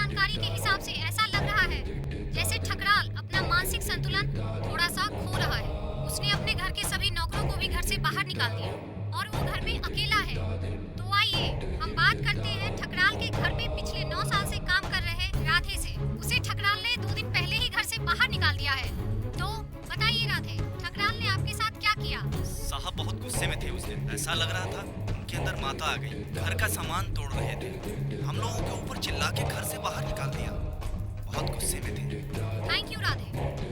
जानकारी के हिसाब से ऐसा लग रहा है जैसे ठकराल अपना मानसिक संतुलन थोड़ा सा खो रहा है। उसने अपने घर के सभी नौकरों को भी घर से बाहर निकाल दिया और वो घर में अकेला है। तो आइए हम बात करते हैं ठकराल के घर में पिछले 9 साल से काम कर रहे राधे से। उसे ठकराल ने 2 दिन पहले ही घर से बाहर निकाल दिया है। तो बताइए राधे, ठकराल ने आपके साथ क्या किया? साहब बहुत गुस्से में थे उस दिन। ऐसा लग रहा था उनके अंदर माता आ गई। घर का सामान तोड़ रहे थे, हम लोगों के ऊपर चिल्ला के घर से बाहर निकाल दिया। बहुत गुस्से में थे। Thank you Radhe.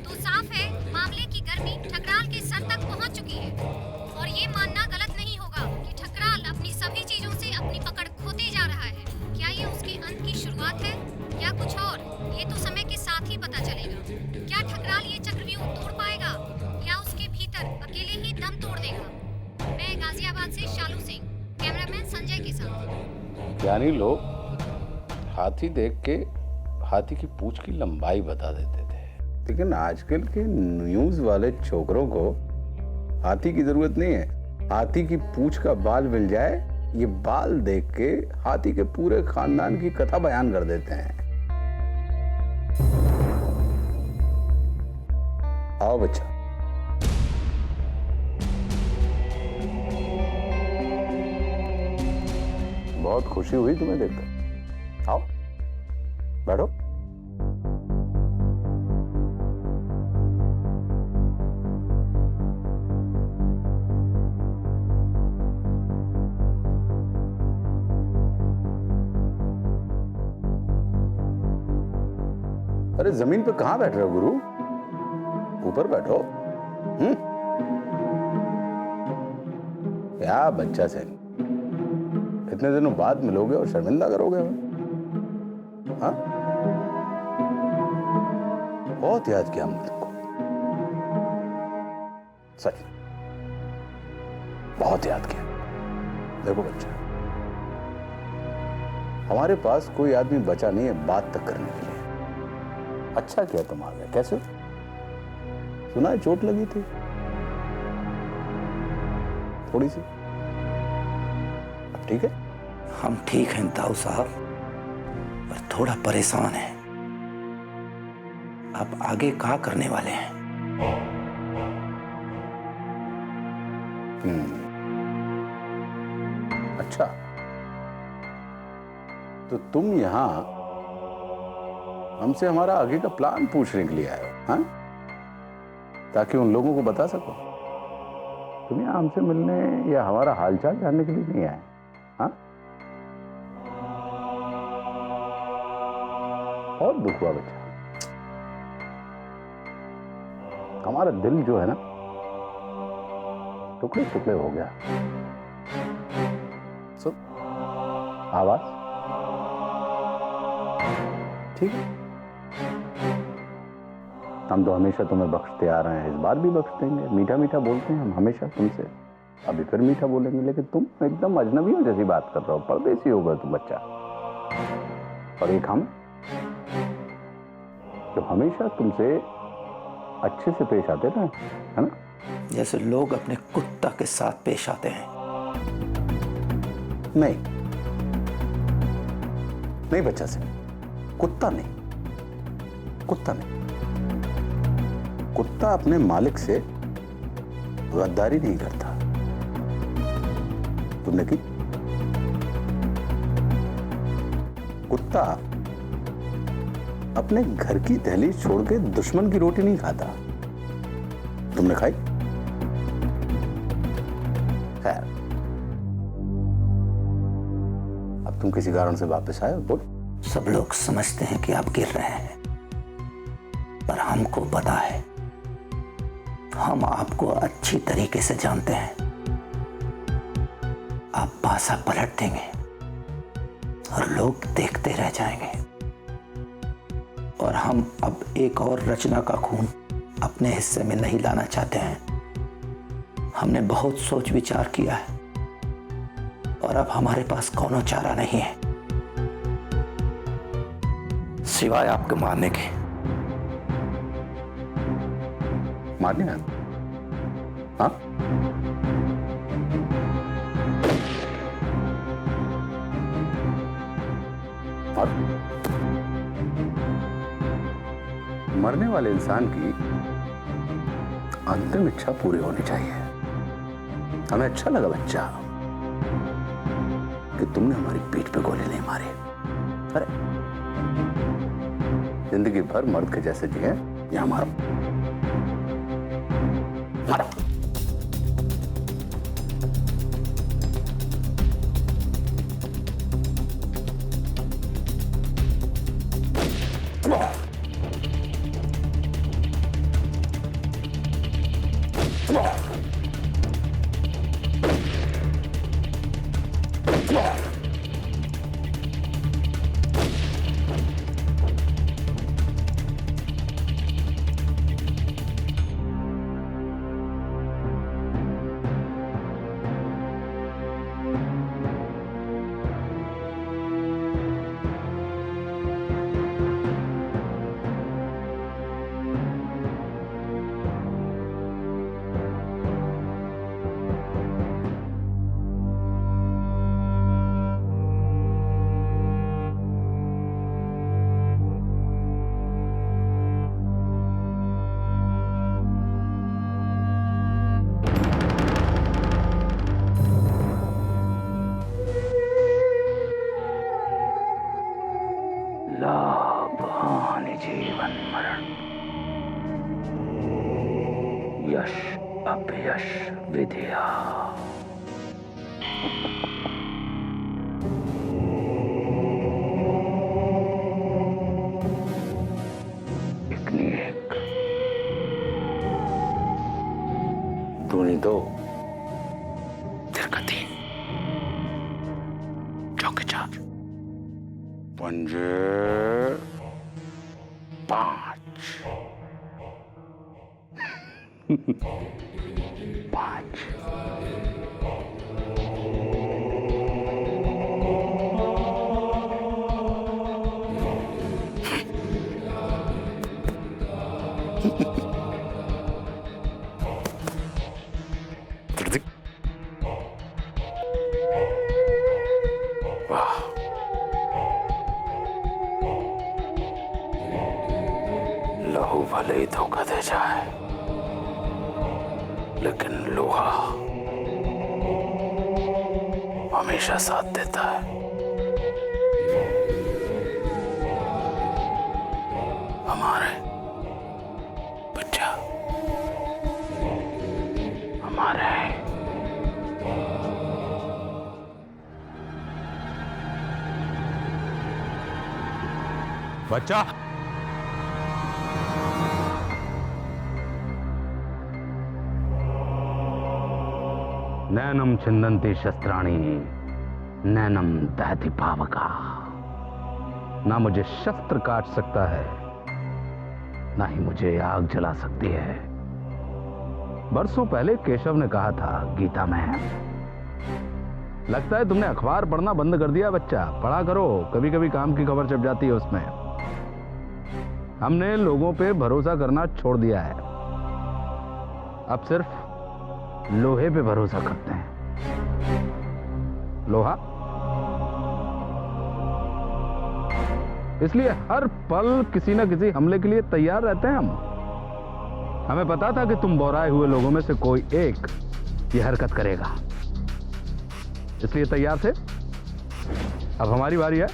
तो साफ है मामले की गर्मी ठकराल के सर तक पहुंच चुकी है और ये मानना गलत नहीं होगा कि ठकराल अपनी सभी चीजों से अपनी पकड़ खोते जा रहा है। क्या ये उसके अंत की शुरुआत है या कुछ और? ये तो समय के साथ ही पता चलेगा। क्या ठकराल ये चक्रव्यूह तोड़ पाएगा या उसके भीतर अकेले ही दम तोड़ देगा? मैं गाजियाबाद से शालू सिंह, कैमरामैन संजय के साथ। यानी लोग हाथी देख के हाथी की पूंछ की लंबाई बता देते थे, लेकिन आजकल के न्यूज वाले छोकरों को हाथी की जरूरत नहीं है। हाथी की पूंछ का बाल मिल जाए, ये बाल देख के हाथी के पूरे खानदान की कथा बयान कर देते हैं। आओ बच्चा। बहुत खुशी हुई तुम्हें देखकर। आओ बैठो। अरे जमीन पे कहां बैठ रहे हो गुरु? ऊपर बैठो। क्या बच्चा से इतने दिनों बाद मिलोगे और शर्मिंदा करोगे हमें? हाँ? बहुत याद किया हमने तुमको, सच बहुत याद किया। देखो बच्चा, हमारे पास कोई आदमी बचा नहीं है बात तक करने के लिए। अच्छा किया तुम आ गए। कैसे? सुना है चोट लगी थी थोड़ी सी, अब ठीक है? हम ठीक हैं दाऊ साहब, पर थोड़ा परेशान हैं। आप आगे क्या करने वाले हैं? अच्छा, तो तुम यहां हमसे हमारा आगे का प्लान पूछने के लिए आए हो, हाँ? ताकि उन लोगों को बता सको। तुम यहाँ हमसे मिलने या हमारा हालचाल जानने के लिए नहीं आए, हाँ? बहुत दुख हुआ बच्चा। हमारा दिल जो है ना, टुकड़े टुकड़े हो गया। सुन आवाज, ठीक है? हम तो हमेशा तुम्हें बख्शते आ रहे हैं, इस बार भी बख्श देंगे। मीठा मीठा बोलते हैं हम हमेशा तुमसे, अभी फिर मीठा बोलेंगे। लेकिन तुम एकदम अजनबियों जैसी बात कर रहे हो, परदेसी हो गए तुम बच्चा। और एक हम जो हमेशा तुमसे अच्छे से पेश आते रहे, है ना? जैसे लोग अपने कुत्ता के साथ पेश आते हैं। नहीं नहीं बच्चा से, कुत्ता नहीं, कुत्ता नहीं। कुत्ता अपने मालिक से गद्दारी नहीं करता। तुमने की? कुत्ता अपने घर की दहलीज छोड़ के दुश्मन की रोटी नहीं खाता। तुमने खाई? खैर, अब तुम किसी कारण से वापस आए, बोल। सब लोग समझते हैं कि आप गिर रहे हैं, पर हमको पता है, हम आपको अच्छी तरीके से जानते हैं। आप पासा पलट देंगे और लोग देखते रह जाएंगे। और हम अब एक और रचना का खून अपने हिस्से में नहीं लाना चाहते हैं। हमने बहुत सोच विचार किया है और अब हमारे पास कोनो चारा नहीं है सिवाय आपके मारने के। मारने का? हाँ? और मरने वाले इंसान की अंतिम इच्छा पूरी होनी चाहिए। हमें अच्छा लगा बच्चा कि तुमने हमारी पीठ पे गोली नहीं मारी। अरे जिंदगी भर मर्द के जैसे जिए, यहां मारो मारो। लाभ हानि जीवन मरण, यश अपयश विधिया। इतनी एक दूनी दो, तिरका तीन, चौके चार, पंजे पांच। पांच। वाह, लहू भले ही धोखा दे जाए, लेकिन लोहा हमेशा साथ देता है। हमारे बच्चा हमारे बच्चा नैनम छिन्दन्ति शस्त्राणि नैनम दहति पावका। ना मुझे शस्त्र काट सकता है, ना ही मुझे आग जला सकती है। बरसों पहले केशव ने कहा था गीता में। लगता है तुमने अखबार पढ़ना बंद कर दिया बच्चा। पढ़ा करो, कभी कभी काम की खबर छप जाती है उसमें। हमने लोगों पे भरोसा करना छोड़ दिया है, अब सिर्फ लोहे पे भरोसा करते हैं। लोहा, इसलिए हर पल किसी न किसी हमले के लिए तैयार रहते हैं हम। हमें पता था कि तुम बौराए हुए लोगों में से कोई एक ये हरकत करेगा, इसलिए तैयार थे। अब हमारी बारी है।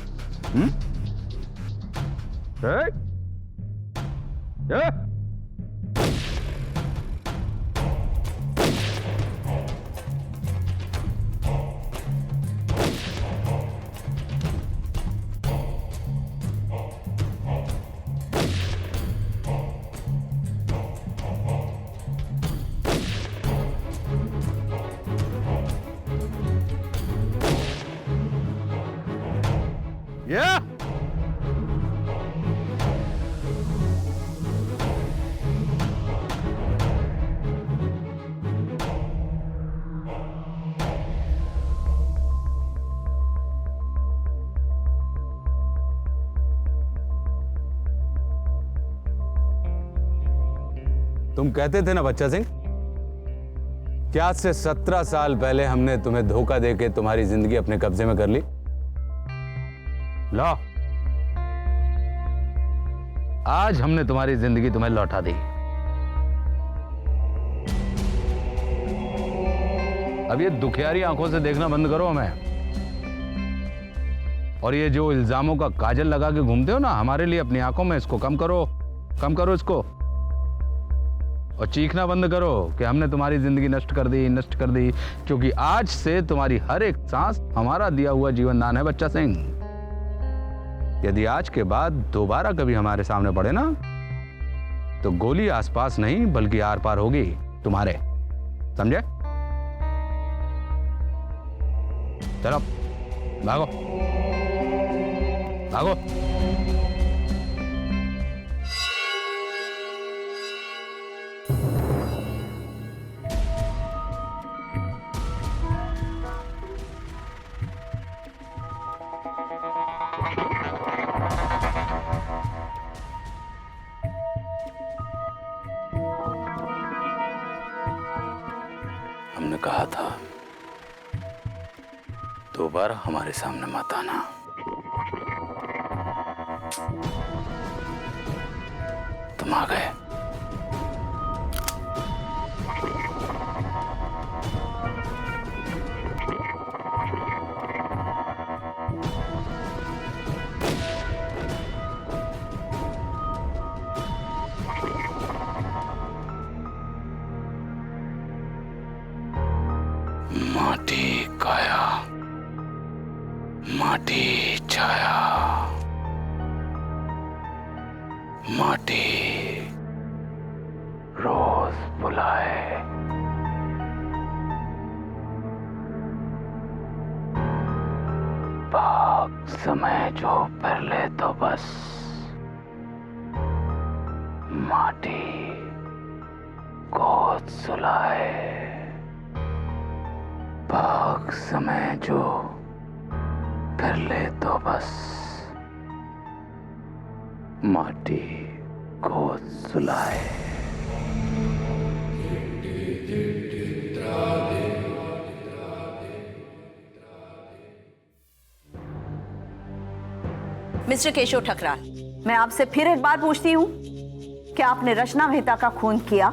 Yeah! तुम कहते थे ना बच्चा सिंह, क्या आज से 17 साल पहले हमने तुम्हें धोखा देके तुम्हारी जिंदगी अपने कब्जे में कर ली। लो, आज हमने तुम्हारी जिंदगी तुम्हें लौटा दी। अब ये दुखियारी आंखों से देखना बंद करो हमें। और ये जो इल्जामों का काजल लगा के घूमते हो ना हमारे लिए अपनी आंखों में, इसको कम करो इसको। और चीखना बंद करो कि हमने तुम्हारी जिंदगी नष्ट कर दी, क्योंकि आज से तुम्हारी हर एक सांस हमारा दिया हुआ जीवन दान है बच्चा सिंह। यदि आज के बाद दोबारा कभी हमारे सामने पड़े ना तो गोली आसपास नहीं बल्कि आर पार होगी तुम्हारे, समझे? चलो भागो। हमने कहा था दोबारा हमारे सामने मत आना। तुम आ गए। माटी काया, माटी छाया, माटी रोज बुलाए। भाग समय जो भर ले तो बस माटी गोद सुलाए। भाग समय जो कर ले तो बस माटी गोद सुलाए। मिस्टर केशव ठकराल, मैं आपसे फिर एक बार पूछती हूँ, क्या आपने रचना मेहता का खून किया?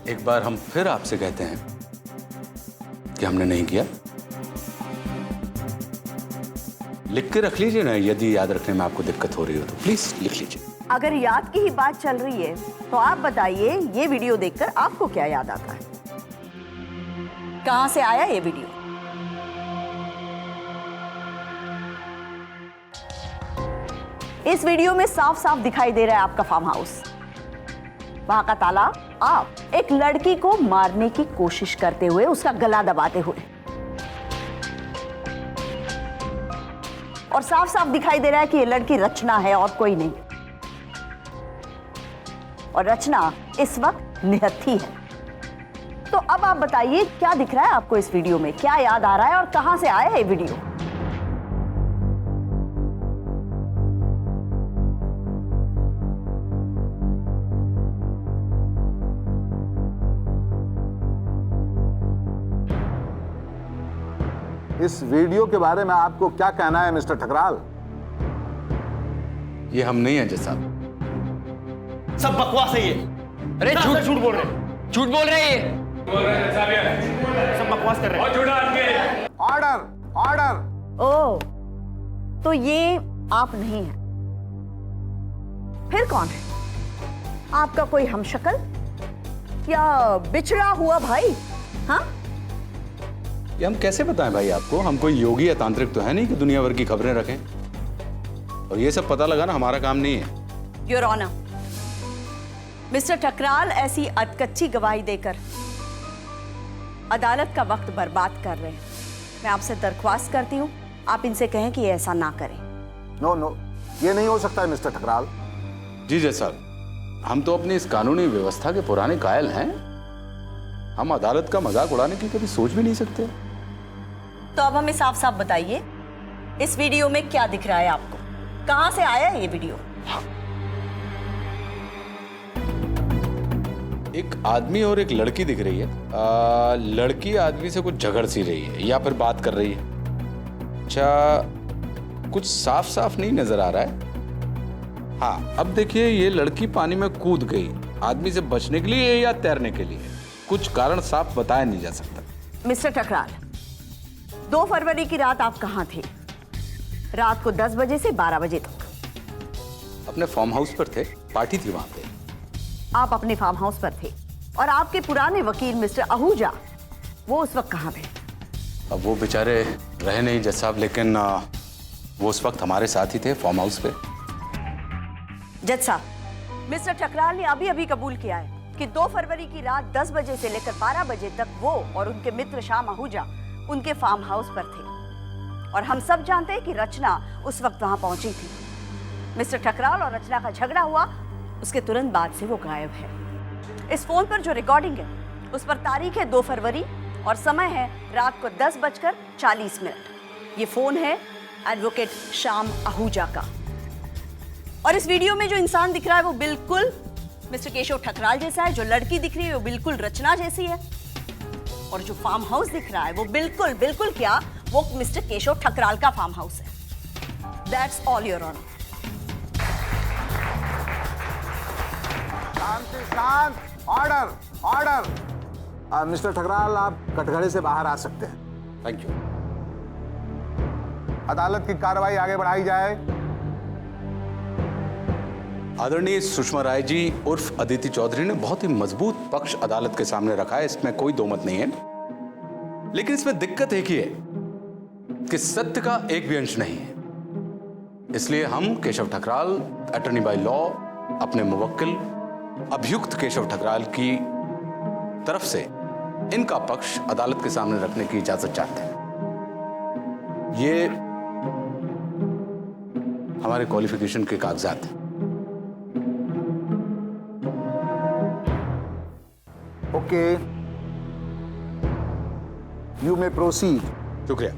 एक बार हम फिर आपसे कहते हैं कि हमने नहीं किया। लिख के रख लीजिए ना, यदि याद रखने में आपको दिक्कत हो रही हो तो प्लीज लिख लीजिए। अगर याद की ही बात चल रही है तो आप बताइए, ये वीडियो देखकर आपको क्या याद आता है? कहां से आया ये वीडियो? इस वीडियो में साफ साफ दिखाई दे रहा है आपका फार्म हाउस, वहां का तालाब, आप एक लड़की को मारने की कोशिश करते हुए, उसका गला दबाते हुए, और साफ साफ दिखाई दे रहा है कि ये लड़की रचना है और कोई नहीं। और रचना इस वक्त निहत्थी है। तो अब आप बताइए, क्या दिख रहा है आपको इस वीडियो में? क्या याद आ रहा है और कहां से आया है ये वीडियो? इस वीडियो के बारे में आपको क्या कहना है मिस्टर ठकराल? ये हम नहीं हैं जज साहब। सब बकवास है ये। अरे झूठ बोल रहे हैं सब बकवास कर रहे हैं। Order order. ओ, तो ये आप नहीं हैं, फिर कौन है? आपका कोई हमशक्ल या बिछड़ा हुआ भाई? हाँ, ये हम कैसे बताएं भाई आपको? हम कोई योगी या तांत्रिक तो है नहीं कि दुनिया भर की खबरें रखें, और ये सब पता लगाना हमारा काम नहीं है। योर ऑनर, मिस्टर ठकराल ऐसी अधकच्ची गवाही देकर अदालत का वक्त बर्बाद कर रहे हैं। मैं आपसे दरख्वास्त करती हूँ, आप इनसे कहें कि ऐसा ना करें। नो नो, ये नहीं हो सकता है मिस्टर ठकराल। जी जज साहब, हम तो अपनी इस कानूनी व्यवस्था के पुराने कायल हैं। हम अदालत का मजाक उड़ाने की कभी सोच भी नहीं सकते। तो अब हमें साफ साफ बताइए, इस वीडियो में क्या दिख रहा है आपको? कहां से आया है ये वीडियो? एक आदमी और एक लड़की दिख रही है। लड़की आदमी से कुछ झगड़ सी रही है या फिर बात कर रही है। अच्छा, कुछ साफ साफ नहीं नजर आ रहा है। हाँ, अब देखिए, ये लड़की पानी में कूद गई, आदमी से बचने के लिए या तैरने के लिए, कुछ कारण साफ बताया नहीं जा सकता। मिस्टर ठकराल, 2 फरवरी की रात आप कहाँ थे? रात को 10 बजे से 12 बजे तक। अपने फार्म हाउस पर थे, पार्टी थी वहां पे। आप अपने फार्म हाउस पर थे और आपके पुराने वकील मिस्टर आहूजा, वो उस वक्त कहाँ थे? अब वो बेचारे रहे नहीं जज साहब, लेकिन वो उस वक्त हमारे साथ ही थे फार्म हाउस पे। जज साहब, मिस्टर ठकराल ने अभी अभी कबूल किया है कि 2 फरवरी की रात 10 बजे से लेकर 12 बजे तक वो और उनके मित्र श्याम आहूजा उनके फार्म हाउस पर थे। और हम सब जानते हैं कि रचना उस वक्त वहां पहुंची थी। मिस्टर ठकराल और रचना का झगड़ा हुआ, उसके तुरंत बाद से वो गायब है। इस फोन पर जो रिकॉर्डिंग है उस पर तारीख है 2 फरवरी और समय है रात को 10:40। ये फोन है एडवोकेट श्याम आहूजा का। और इस वीडियो में जो इंसान दिख रहा है वो बिल्कुल मिस्टर केशव ठकराल जैसा है, जो लड़की दिख रही है वो बिल्कुल रचना जैसी है, और जो फार्म हाउस दिख रहा है वो बिल्कुल क्या, वो मिस्टर केशव ठकराल का फार्म हाउस है। That's all your honour. शांति, शांत, ऑर्डर, ऑर्डर। मिस्टर ठकराल, आप कटघरे से बाहर आ सकते हैं। Thank you. अदालत की कार्रवाई आगे बढ़ाई जाए। आदरणीय सुषमा राय जी उर्फ अदिति चौधरी ने बहुत ही मजबूत पक्ष अदालत के सामने रखा है, इसमें कोई दो मत नहीं है। लेकिन इसमें दिक्कत एक ही है कि सत्य का एक भी अंश नहीं है। इसलिए हम Keshav Thakral attorney by law अपने मुवक्किल अभियुक्त केशव ठकराल की तरफ से इनका पक्ष अदालत के सामने रखने की इजाजत चाहते हैं। ये हमारे क्वालिफिकेशन के कागजात हैं। Okay, you may proceed. शुक्रिया।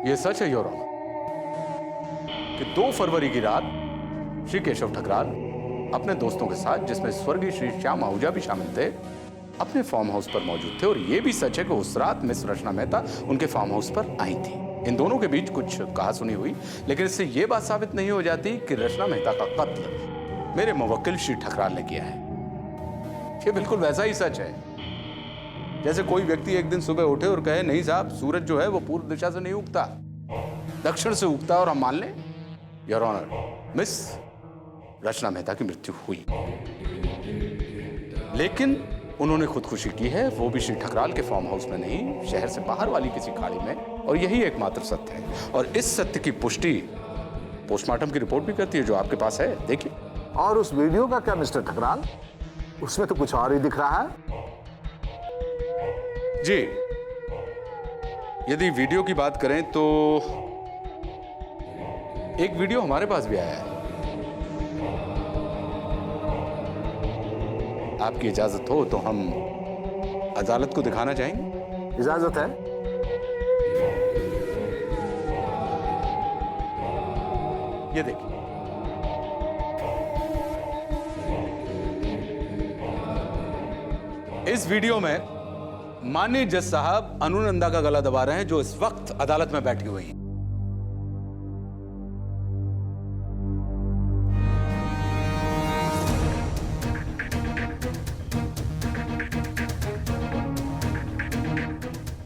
यह सच है योर ऑनर कि 2 फरवरी की रात श्री केशव ठकराल अपने दोस्तों के साथ, जिसमें स्वर्गीय श्री श्याम आहूजा भी शामिल थे, अपने फार्म हाउस पर मौजूद थे। और यह भी सच है कि उस रात मिस रचना मेहता उनके फार्म हाउस पर आई थी। इन दोनों के बीच कुछ कहासुनी हुई, लेकिन इससे यह बात साबित नहीं हो जाती कि रचना मेहता का कत्ल मेरे मुवक्किल श्री ठकराल ने किया है। ये बिल्कुल वैसा ही सच है जैसे कोई व्यक्ति एक दिन सुबह उठे और कहे, नहीं साहब, सूरज जो है वो पूर्व दिशा से नहीं उगता, दक्षिण से उगता है, और हम मान लें। योर ऑनर, मिस रचना मेहता की मृत्यु हुई, लेकिन उन्होंने खुदकुशी की है, वो भी श्री ठकराल के फार्म हाउस में नहीं, शहर से बाहर वाली किसी खाड़ी में। और यही एकमात्र सत्य है। और इस सत्य की पुष्टि पोस्टमार्टम की रिपोर्ट भी करती है, जो आपके पास है, देखिए। और उस वीडियो का क्या मिस्टर ठकराल? उसमें तो कुछ और ही दिख रहा है। जी, यदि वीडियो की बात करें तो एक वीडियो हमारे पास भी आया है। आपकी इजाजत हो तो हम अदालत को दिखाना चाहेंगे। इजाजत है। ये देखिए, इस वीडियो में माननीय जज साहब अनुनंदा का गला दबा रहे हैं, जो इस वक्त अदालत में बैठी हुई हैं।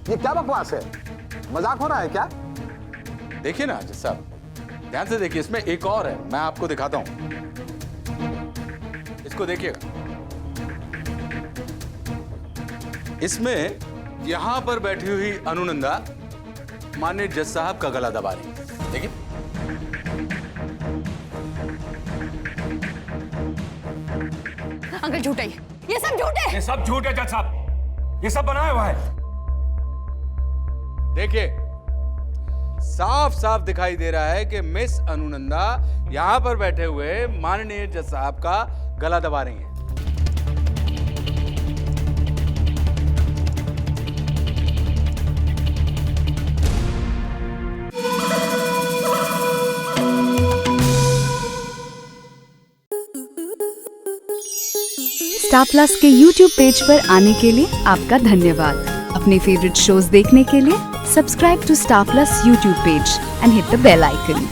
ये क्या बकवास है? मजाक हो रहा है क्या? देखिए ना जज साहब, ध्यान से देखिए, इसमें एक और है, मैं आपको दिखाता हूं, इसको देखिएगा। इसमें यहां पर बैठी हुई अनुनंदा माननीय जज साहब का गला दबा रही है, देखिए। अंकल झूठ है, ये सब झूठ है। ये सब झूठ है जज साहब, ये सब बनाया हुआ है। देखिए, साफ साफ दिखाई दे रहा है कि मिस अनुनंदा यहां पर बैठे हुए माननीय जज साहब का गला दबा रही हैं। स्टार प्लस के YouTube पेज पर आने के लिए आपका धन्यवाद। अपने फेवरेट शोज देखने के लिए subscribe to Star Plus YouTube page and hit the bell icon.